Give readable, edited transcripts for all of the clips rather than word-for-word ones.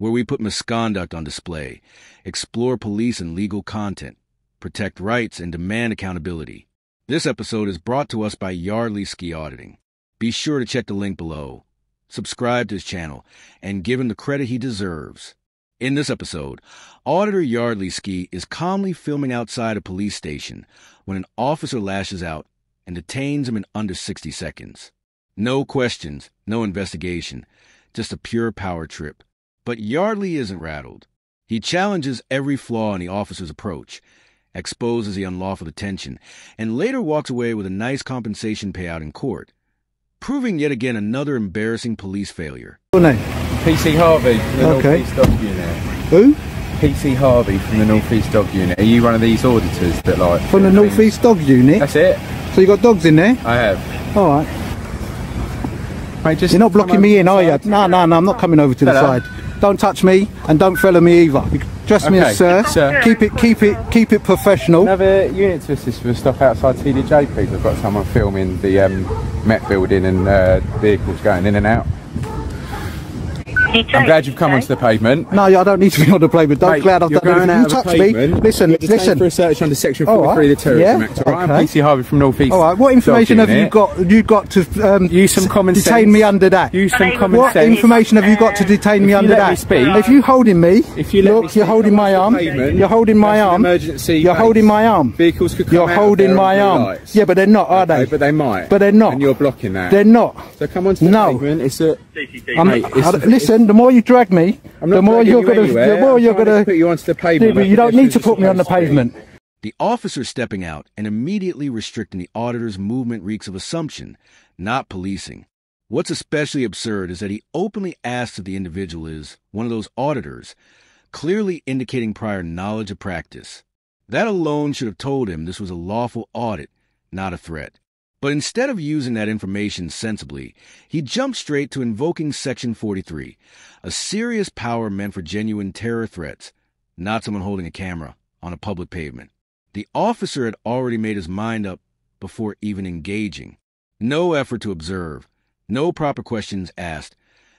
where we put misconduct on display, explore police and legal content, protect rights, and demand accountability. This episode is brought to us by Yardley Ski Auditing. Be sure to check the link below, subscribe to his channel, and give him the credit he deserves. In this episode, Auditor Yardley Ski is calmly filming outside a police station when an officer lashes out and detains him in under 60 seconds. No questions, no investigation, just a pure power trip. But Yardley isn't rattled. He challenges every flaw in the officer's approach, exposes the unlawful detention, and later walks away with a nice compensation payout in court, proving yet again another embarrassing police failure. Your name? PC Harvey from the North East Dog Unit. Who? PC Harvey from the North East Dog Unit. Are you one of these auditors that like... From the North East Dog Unit? That's it. So you got dogs in there? I have. Alright. Mate, just you're not blocking me in, are you? No, I'm not coming over to the side. Don't touch me and don't follow me either. Address me as sir. Keep it professional. Another unit to assist with a stop outside TDJ, please. I've got someone filming the Met building and vehicles going in and out. I'm glad you've come onto the pavement. No, I don't need to be on the pavement. Don't glad I've done anything. You touch me. Listen. For a search under Section 43 of the Terrorism Act. I'm PC Harvey from North East. All right. What information have you got? You got to use some common sense. Detain me under that. Use some common sense. What information have you got to detain me under that? If you holding me, look, you're holding my arm. You're holding my arm. You're holding my arm. Vehicles could come out. You're holding my arm. Yeah, but they're not, are they? But they might. But they're not. And you're blocking that. They're not. So come onto the pavement. It's a. Listen, the more you drag me, the more you're gonna put you onto the pavement. You don't need to put me on the pavement. The officer stepping out and immediately restricting the auditor's movement reeks of assumption, not policing. What's especially absurd is that he openly asks if the individual is one of those auditors, clearly indicating prior knowledge of practice. That alone should have told him this was a lawful audit, not a threat. But instead of using that information sensibly, he jumped straight to invoking Section 43, a serious power meant for genuine terror threats, not someone holding a camera on a public pavement. The officer had already made his mind up before even engaging. No effort to observe, no proper questions asked,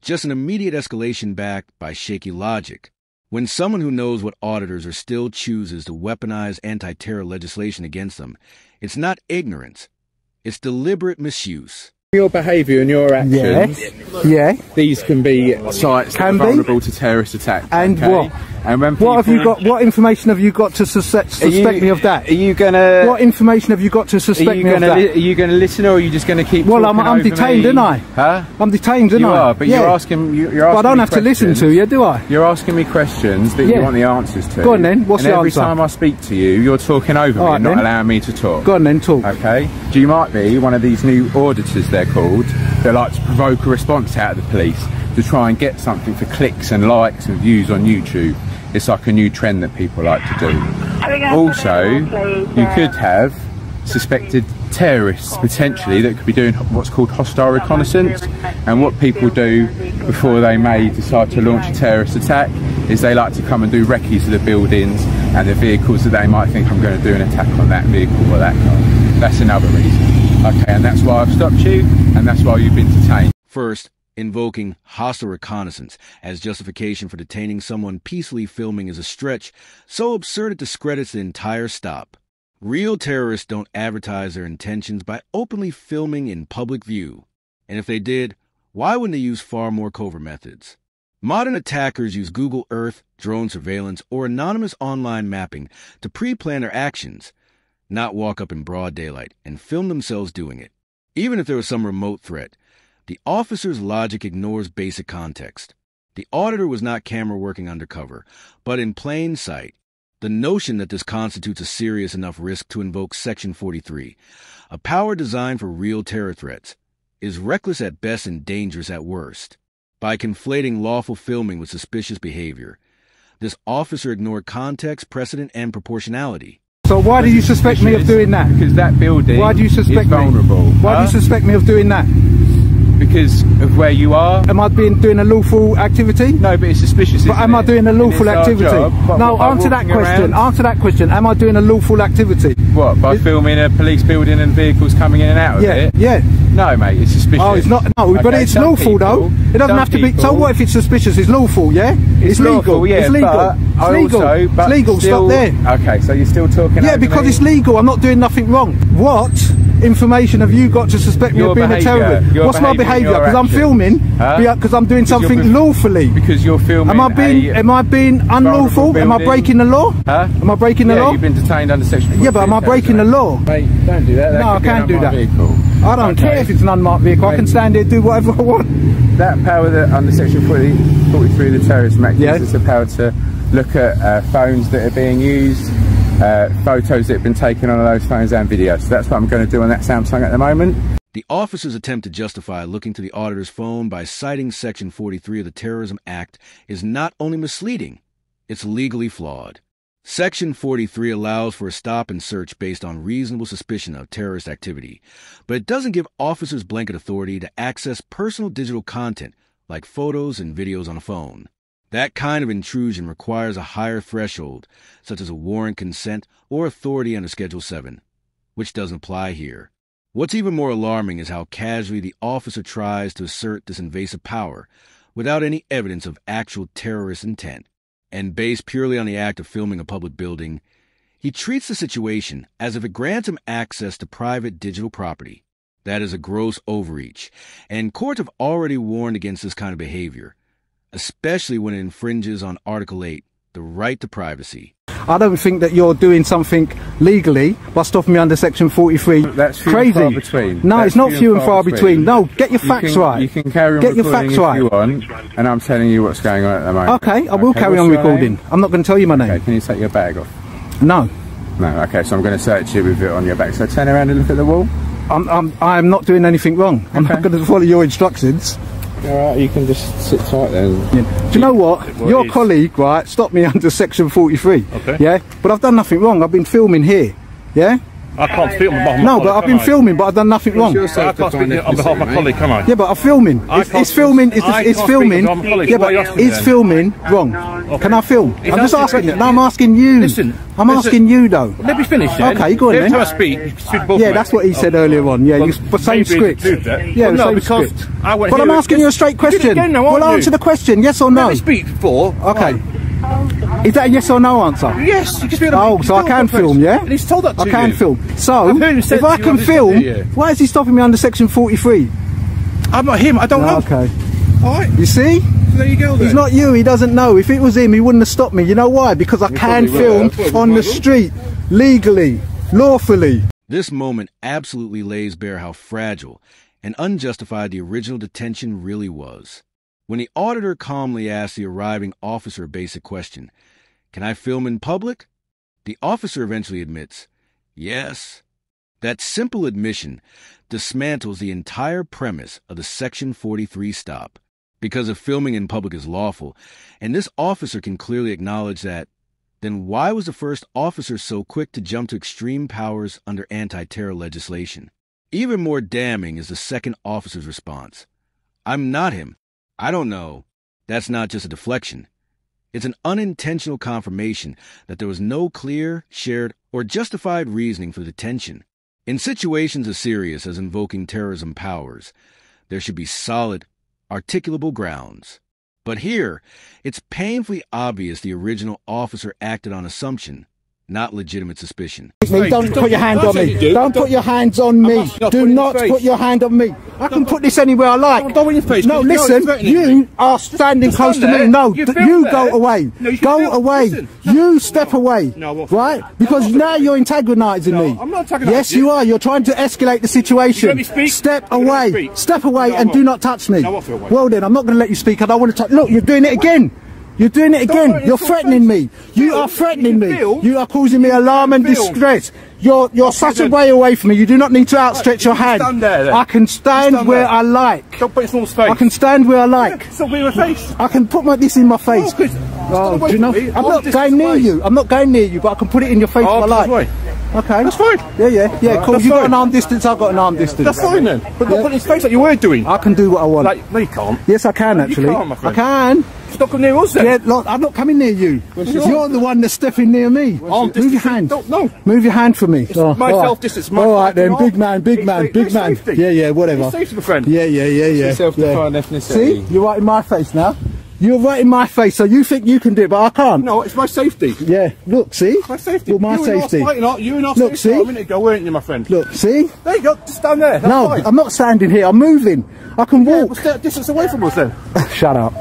just an immediate escalation backed by shaky logic. When someone who knows what auditors are still chooses to weaponize anti-terror legislation against them, it's not ignorance. It's deliberate misuse. Your behaviour and your actions, these can be sites that are vulnerable to terrorist attack. And what? And when what have you got? What information have you got to suspect me of that? Are you gonna? What information have you got to suspect me of that? Are you gonna listen, or are you just gonna keep? Well, I'm detained, aren't I? Huh? I'm detained, aren't I? You are, but you're asking. Well, I don't have to listen to you, do I? You're asking me questions that you want the answers to. Go on then. What's the answer? Every time I speak to you, you're talking over me and not allowing me to talk. Go on then, talk. Okay. You might be one of these new auditors, they're called. They like to provoke a response out of the police to try and get something for clicks and likes and views on YouTube. It's like a new trend that people like to do. Also, you could have suspected terrorists potentially that could be doing what's called hostile reconnaissance, and what people do before they may decide to launch a terrorist attack is they like to come and do recce's of the buildings and the vehicles that they might think I'm going to do an attack on that vehicle or that car. That's another reason. Okay, and that's why I've stopped you, and that's why you've been detained. First, invoking hostile reconnaissance as justification for detaining someone peacefully filming is a stretch so absurd it discredits the entire stop. Real terrorists don't advertise their intentions by openly filming in public view. And if they did, why wouldn't they use far more covert methods? Modern attackers use Google Earth, drone surveillance, or anonymous online mapping to pre-plan their actions, not walk up in broad daylight and film themselves doing it. Even if there was some remote threat, the officer's logic ignores basic context. The auditor was not camera working undercover, but in plain sight. The notion that this constitutes a serious enough risk to invoke Section 43, a power designed for real terror threats, is reckless at best and dangerous at worst. By conflating lawful filming with suspicious behavior, this officer ignored context, precedent, and proportionality. So why do you suspect me of doing that? Because that building is vulnerable. Why do you suspect me of doing that? Because of where you are. Am I doing a lawful activity? No, but it's suspicious. But am I doing a lawful activity? No, answer that question. Answer that question. Am I doing a lawful activity? What, by filming a police building and vehicles coming in and out of it? Yeah. No, mate, it's suspicious. Oh, it's not. No, but it's lawful though. It doesn't have to be. So what if it's suspicious? It's lawful, yeah? It's legal. Yeah, it's legal. It's legal. Stop there. Okay, so you're still talking. Yeah, because it's legal. I'm not doing nothing wrong. What information have you got to suspect me of being a terrorist? What's my behaviour? Because I'm filming. Because I'm doing something lawfully. Because you're filming. Am I being unlawful? Am I breaking the law? Am I breaking the law? You've been detained under section 43. Yeah, but am I breaking the law? Mate, don't do that. No, I can't do that. I don't care if it's an unmarked vehicle. I can stand there and do whatever I want. That power that under section 43 of the Terrorism Act gives us the power to look at phones that are being used, photos that have been taken on those phones and videos. So that's what I'm going to do on that Samsung at the moment. The officer's attempt to justify looking to the auditor's phone by citing section 43 of the Terrorism Act is not only misleading, it's legally flawed. Section 43 allows for a stop and search based on reasonable suspicion of terrorist activity, but it doesn't give officers blanket authority to access personal digital content like photos and videos on a phone. That kind of intrusion requires a higher threshold, such as a warrant consent or authority under Schedule 7, which doesn't apply here. What's even more alarming is how casually the officer tries to assert this invasive power without any evidence of actual terrorist intent. And based purely on the act of filming a public building, he treats the situation as if it grants him access to private digital property. That is a gross overreach, and courts have already warned against this kind of behavior, especially when it infringes on Article 8, the right to privacy. I don't think that you're doing something legally by stopping me under section 43. That's crazy. Few and far between. No, it's not few and far between. No, get your facts right. You can carry on get your facts right. If you want, and I'm telling you what's going on at the moment. Okay, I will carry on recording. I'm not going to tell you my name. Okay, can you take your bag off? No. No, okay, so I'm going to search you with it on your back. So turn around and look at the wall. I'm not doing anything wrong. I'm not going to follow your instructions. Alright, you can just sit tight there. Yeah. Do you know what? Your colleague, right, stopped me under section 43. Okay. Yeah? But I've done nothing wrong. I've been filming here. Yeah? I can't film on behalf of my colleague. No, but I've been filming, but I've done nothing wrong. I can't speak on behalf of my colleague, can I? Yeah, but I'm filming. It's filming. It's filming. Yeah, but is filming wrong? Okay. Can I film? I'm just asking you. No, I'm asking you. Listen. I'm asking you though. Let me finish then. Okay, go on then. Every time I speak, you speak both. Yeah, that's what he said earlier on. Yeah, same script. Yeah, no, same because script. But I'm asking you a straight question. Well, answer the question. Yes or no? Let me speak before. Okay. Is that a yes or no answer? Yes. You can oh, so I can film, yeah? And he's told that to you. I can film. So, if I can film, why is he stopping me under section 43? I'm not him. I don't know. Okay. All right. You see? So there you go then. He's not you. He doesn't know. If it was him, he wouldn't have stopped me. You know why? Because I can film on the street, legally, lawfully. This moment absolutely lays bare how fragile and unjustified the original detention really was. When the auditor calmly asked the arriving officer a basic question, "Can I film in public?" the officer eventually admits, "Yes." That simple admission dismantles the entire premise of the Section 43 stop. Because if filming in public is lawful, and this officer can clearly acknowledge that, then why was the first officer so quick to jump to extreme powers under anti-terror legislation? Even more damning is the second officer's response. "I'm not him. I don't know." That's not just a deflection. It's an unintentional confirmation that there was no clear, shared, or justified reasoning for the detention. In situations as serious as invoking terrorism powers, there should be solid, articulable grounds. But here, it's painfully obvious the original officer acted on assumption, not legitimate suspicion. Don't put your hand on me. Don't put your hands on me. Do not put your hand on me. I can put this anywhere I like. No, listen, you are standing close to me. No, you go away. Go away. You step away. Right? Because now you're antagonising me. I'm not antagonising. Yes, you are. You're trying to escalate the situation. Step away. Step away and do not touch me. Well then, I'm not going to let you speak. I don't want to touch. Look, you're doing it again. You're doing it again. You're threatening me. You are threatening me. You are causing me alarm and distress. You're such a way away from me. You do not need to outstretch your hand. I can stand where I like. Don't put it in someone's face. I can stand where I like. Stop being in my face. I can put this in my face. Oh, do you know? I'm not going near you. I'm not going near you, but I can put it in your face if I like. Okay. That's fine. Yeah, cool. You got an arm distance, I've got an arm distance. That's fine then. But not put his face like you were doing. I can do what I want. Like, no, you can't. Yes, I can actually. You can't, my friend. I can. Stop coming near us then. Yeah, look, I'm not coming near you. You're the one that's stepping near me. Move your hand. No. Move your hand for me. My self-distance. All right then, big man. Yeah, whatever. It's safety, my friend. Yeah. Self-defined ethnicity. See, you're right in my face now. You're right in my face, so you think you can do it, but I can't. No, it's my safety. Yeah, look, see? My safety. Well, my safety. You and I Look, see? a minute ago, weren't you, my friend? Look, see? There you go, just down there. That's No, fine. I'm not standing here, I'm moving. I can walk. Well, stay a distance away from us then. Shut up.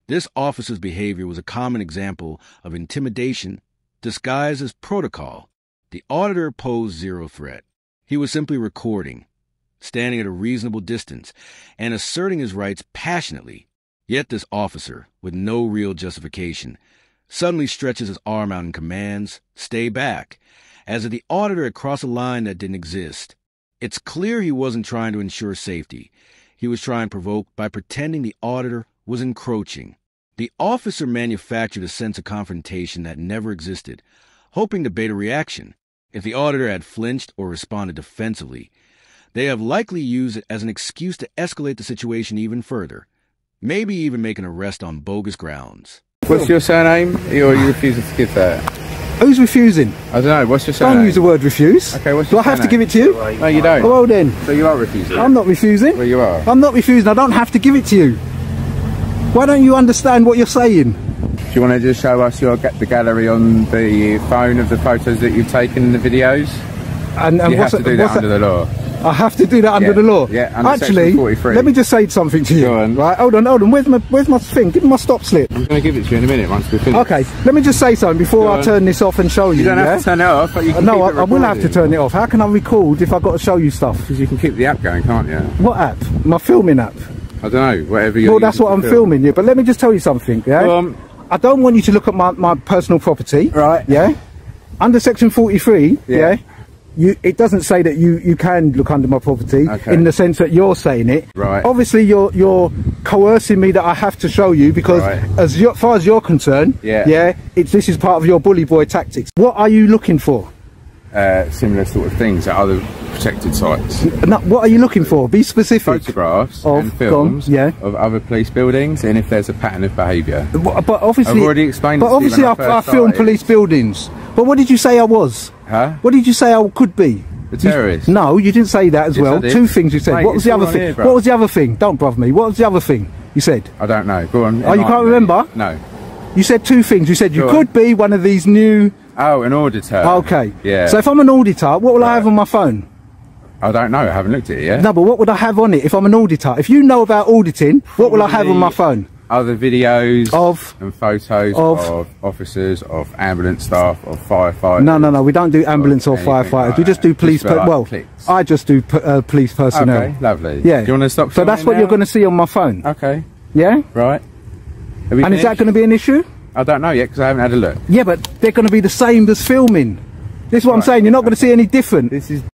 This officer's behavior was a common example of intimidation disguised as protocol. The auditor posed zero threat. He was simply recording, standing at a reasonable distance, and asserting his rights passionately. Yet this officer, with no real justification, suddenly stretches his arm out and commands, "Stay back," as if the auditor had crossed a line that didn't exist. It's clear he wasn't trying to ensure safety. He was trying to provoke by pretending the auditor was encroaching. The officer manufactured a sense of confrontation that never existed, hoping to bait a reaction. If the auditor had flinched or responded defensively, they have likely used it as an excuse to escalate the situation even further, maybe even make an arrest on bogus grounds. What's your surname? Or are you refusing to give that? Who's refusing? I don't know, what's your surname? Don't use the word refuse. Okay, what's Do your I have to surname? give it to you? No, you don't. Well then. So you are refusing? I'm not refusing. Well, you are. I'm not refusing, I don't have to give it to you. Why don't you understand what you're saying? Do you want to just show us the gallery on the phone of the photos that you've taken in the videos? And you have to do that under the law. I have to do that under the law? Yeah, under actually, section 43. let me just say something to you. Go on. Right, hold on. Where's my thing? Give me my stop slip. I'm going to give it to you in a minute once we're finished. Okay, let me just say something before I turn this off and show you. You don't have to turn it off, but you can No, keep it I will have to turn it off. How can I record if I've got to show you stuff? Because you can keep the app going, can't you? What app? My filming app? I don't know, whatever you're Well, that's what I'm filming, yeah. But let me just tell you something, yeah? I don't want you to look at my personal property. Right. Yeah? Under section 43, yeah? It doesn't say that you can look under my property in the sense that you're saying it. Right. Obviously, you're coercing me that I have to show you because as far as you're concerned, this is part of your bully boy tactics. What are you looking for? Similar sort of things at other protected sites. No, what are you looking for? Be specific. Photographs and films of other police buildings, and if there's a pattern of behaviour. But obviously, I've already explained. But obviously, I filmed police buildings. But what did you say I was? Huh? What did you say I could be? The terrorist. No, you didn't say that as Yes, well. I did. Two things you said. Mate, what was the other thing? here, What was the other thing? Don't brother me. What was the other thing you said? I don't know. Go on. Oh, you can't remember? No. You said two things. You said you could be one of these new. Oh, an auditor. Okay. Yeah. So if I'm an auditor, what will I have on my phone? I don't know. I haven't looked at it yet. No, but what would I have on it if I'm an auditor? If you know about auditing, what will I have on my phone? Other videos of and photos of officers, of ambulance staff, of firefighters. No, we don't do ambulance or firefighters. We just do police. I just do police personnel. Okay, lovely. Yeah. Do you want to stop? So that's what you're going to see on my phone. Okay. Yeah. Right. And is that going to be an issue? I don't know yet because I haven't had a look. Yeah, but they're going to be the same as filming. This is what I'm saying. You're not going to see any different.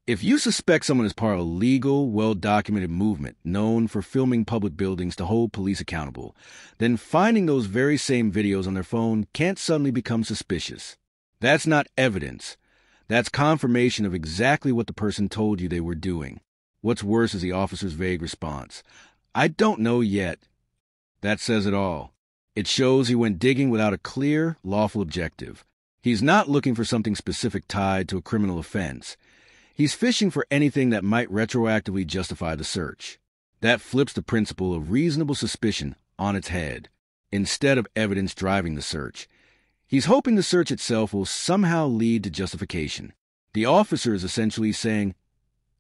If you suspect someone is part of a legal, well-documented movement known for filming public buildings to hold police accountable, then finding those very same videos on their phone can't suddenly become suspicious. That's not evidence. That's confirmation of exactly what the person told you they were doing. What's worse is the officer's vague response. "I don't know yet." That says it all. It shows he went digging without a clear, lawful objective. He's not looking for something specific tied to a criminal offense. He's fishing for anything that might retroactively justify the search. That flips the principle of reasonable suspicion on its head. Instead of evidence driving the search, he's hoping the search itself will somehow lead to justification. The officer is essentially saying,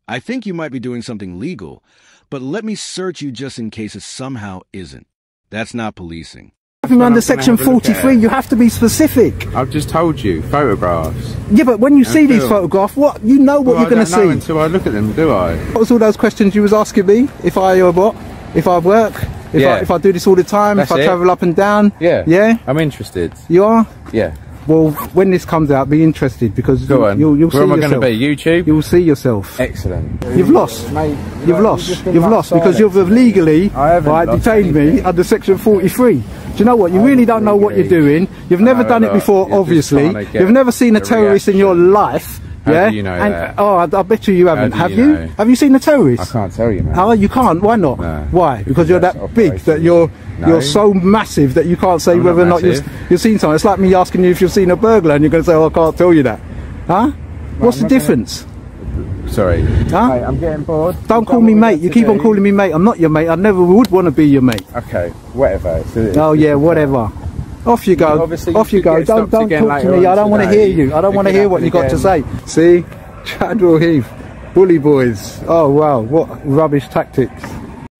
"I think you might be doing something legal, but let me search you just in case it somehow isn't." That's not policing. Under section 43, you have to be specific. I've just told you, photographs. Yeah, but when you see these photographs, what you know what you're going to see. I don't know until I look at them, do I? What was all those questions you was asking me? If I what? If I work? If I do this all the time? If I travel up and down? Yeah. Yeah? I'm interested. You are? Yeah. Well, when this comes out, be interested because you'll see yourself. Where am I going to be? YouTube? You'll see yourself. Excellent. You've lost. Mate, you've lost because you've illegally detained me under section 43. Do you know what? You really don't know what you're doing. You've never done it before, obviously. You've never seen a terrorist in your life. How do you know that? Oh, I bet you haven't. How do Have you you? know? Have you seen the terrorists? I can't tell you, man. Oh, you can't? Why not? No. Why? Because you're That's that big that operation. you're so massive that you can't say I'm whether or not not you've seen something. It's like me asking you if you've seen a burglar and you're going to say, oh, I can't tell you that. Huh? What's the difference? Sorry. Huh? Mate, I'm getting bored. Don't call me mate. You keep on calling me mate. I'm not your mate. I never would want to be your mate. Okay, whatever. Oh yeah, whatever. Off you go. Off you go. Don't talk to me. I don't want to hear you. I don't want to hear what you got to say. See? Chadwell Heath. Bully boys. Oh wow, what rubbish tactics.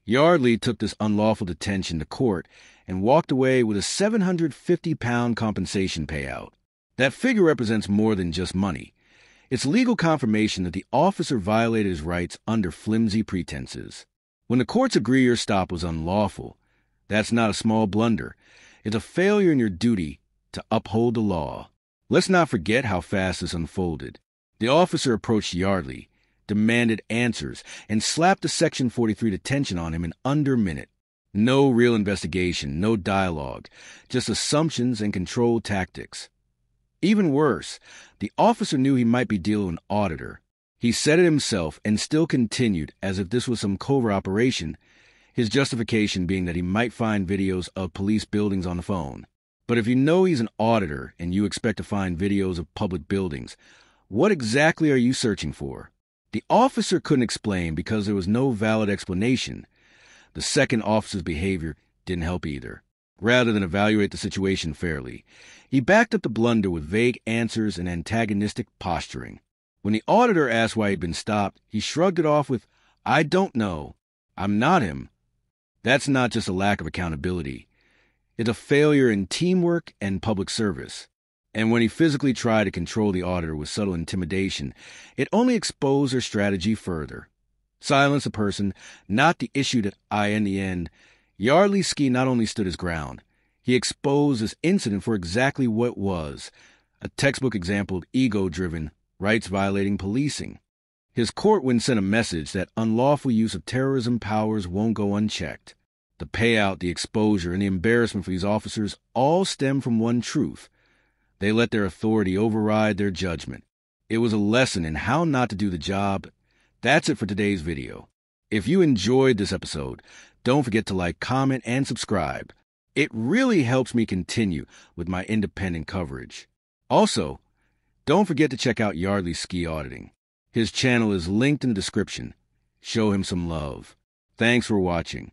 Yardley took this unlawful detention to court and walked away with a £750 compensation payout. That figure represents more than just money. It's legal confirmation that the officer violated his rights under flimsy pretenses. When the courts agree your stop was unlawful, that's not a small blunder. It's a failure in your duty to uphold the law. Let's not forget how fast this unfolded. The officer approached Yardley, demanded answers, and slapped a Section 43 detention on him in under a minute. No real investigation, no dialogue, just assumptions and controlled tactics. Even worse, the officer knew he might be dealing with an auditor. He said it himself and still continued as if this was some covert operation, his justification being that he might find videos of police buildings on the phone. But if you know he's an auditor and you expect to find videos of public buildings, what exactly are you searching for? The officer couldn't explain because there was no valid explanation. The second officer's behavior didn't help either. Rather than evaluate the situation fairly, he backed up the blunder with vague answers and antagonistic posturing. When the auditor asked why he'd been stopped, he shrugged it off with, "I don't know. I'm not him." That's not just a lack of accountability. It's a failure in teamwork and public service. And when he physically tried to control the auditor with subtle intimidation, it only exposed their strategy further. Silence a person, not the issue that in the end, Yardley's ski not only stood his ground, he exposed this incident for exactly what it was, a textbook example of ego-driven, rights-violating policing. His court win sent a message that unlawful use of terrorism powers won't go unchecked. The payout, the exposure, and the embarrassment for these officers all stem from one truth. They let their authority override their judgment. It was a lesson in how not to do the job. That's it for today's video. If you enjoyed this episode, don't forget to like, comment, and subscribe. It really helps me continue with my independent coverage. Also, don't forget to check out Yardley's Ski Auditing. His channel is linked in the description. Show him some love. Thanks for watching.